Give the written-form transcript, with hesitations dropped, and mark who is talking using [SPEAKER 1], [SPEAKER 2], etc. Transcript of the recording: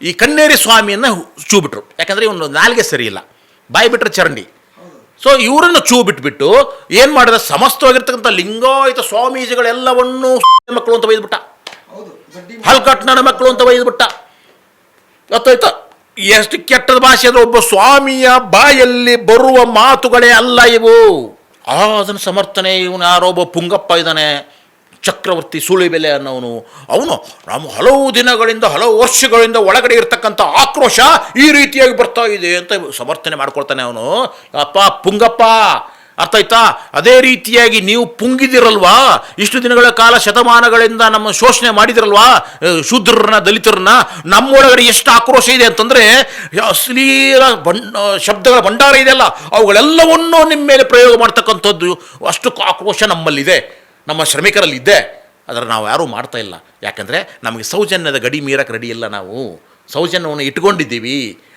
[SPEAKER 1] ಈ ಕನ್ನೇರಿ ಸ್ವಾಮಿಯನ್ನು ಚೂ ಬಿಟ್ರು. ಯಾಕಂದರೆ ಇವನು ನಾಲ್ಗೆ ಸರಿ ಇಲ್ಲ, ಬಾಯಿ ಬಿಟ್ಟರೆ ಚರಂಡಿ. ಸೊ ಇವರನ್ನು ಚೂ ಬಿಟ್ಬಿಟ್ಟು ಏನು ಮಾಡಿದ, ಸಮಸ್ತವಾಗಿರ್ತಕ್ಕಂಥ ಲಿಂಗಾಯತ ಸ್ವಾಮೀಜಿಗಳೆಲ್ಲವನ್ನೂ ಮಕ್ಕಳು ಅಂತ ಬೈದ್ಬಿಟ್ಟ, ಹಲ್ಕಟ್ನ ಮಕ್ಕಳು ಅಂತ ಬೈದ್ಬಿಟ್ಟ. ಗೊತ್ತಾಯ್ತಾ? ಎಷ್ಟು ಕೆಟ್ಟದ ಭಾಷೆ ಅಂದರೆ ಒಬ್ಬ ಸ್ವಾಮಿಯ ಬಾಯಲ್ಲಿ ಬರುವ ಮಾತುಗಳೇ ಅಲ್ಲ ಇವು. ಅದನ್ನು ಸಮರ್ಥನೆ ಇವನು ಯಾರೋ ಒಬ್ಬ ಪುಂಗಪ್ಪ ಇದ್ದಾನೆ, ಚಕ್ರವರ್ತಿ ಸುಳಿಬೆಲೆ ಅನ್ನೋನು. ಅವನು ನಮ್ಮ ಹಲವು ದಿನಗಳಿಂದ ಹಲವು ವರ್ಷಗಳಿಂದ ಒಳಗಡೆ ಇರ್ತಕ್ಕಂಥ ಆಕ್ರೋಶ ಈ ರೀತಿಯಾಗಿ ಬರ್ತಾ ಇದೆ ಅಂತ ಸಮರ್ಥನೆ ಮಾಡ್ಕೊಳ್ತಾನೆ ಅವನು. ಅಪ್ಪ ಪುಂಗಪ್ಪ, ಅರ್ಥ ಆಯ್ತಾ? ಅದೇ ರೀತಿಯಾಗಿ ನೀವು ಪುಂಗಿದಿರಲ್ವಾ, ಇಷ್ಟು ದಿನಗಳ ಕಾಲ ಶತಮಾನಗಳಿಂದ ನಮ್ಮ ಶೋಷಣೆ ಮಾಡಿದಿರಲ್ವಾ ಶೂದ್ರರನ್ನ, ದಲಿತರನ್ನ. ನಮ್ಮೊಳಗಡೆ ಎಷ್ಟು ಆಕ್ರೋಶ ಇದೆ ಅಂತಂದರೆ, ಅಶ್ಲೀಲ ಶಬ್ದಗಳ ಭಂಡಾರ ಇದೆಯಲ್ಲ, ಅವುಗಳೆಲ್ಲವನ್ನೂ ನಿಮ್ಮ ಮೇಲೆ ಪ್ರಯೋಗ ಮಾಡ್ತಕ್ಕಂಥದ್ದು ಅಷ್ಟು ಆಕ್ರೋಶ ನಮ್ಮಲ್ಲಿದೆ, ನಮ್ಮ ಶ್ರಮಿಕರಲ್ಲಿದ್ದೆ. ಆದರೆ ನಾವು ಯಾರೂ ಮಾಡ್ತಾ ಇಲ್ಲ. ಯಾಕಂದರೆ ನಮಗೆ ಸೌಜನ್ಯದ ಗಡಿ ಮೀರಕ್ಕೆ ರೆಡಿ ಇಲ್ಲ. ನಾವು ಸೌಜನ್ಯವನ್ನು ಇಟ್ಕೊಂಡಿದ್ದೀವಿ.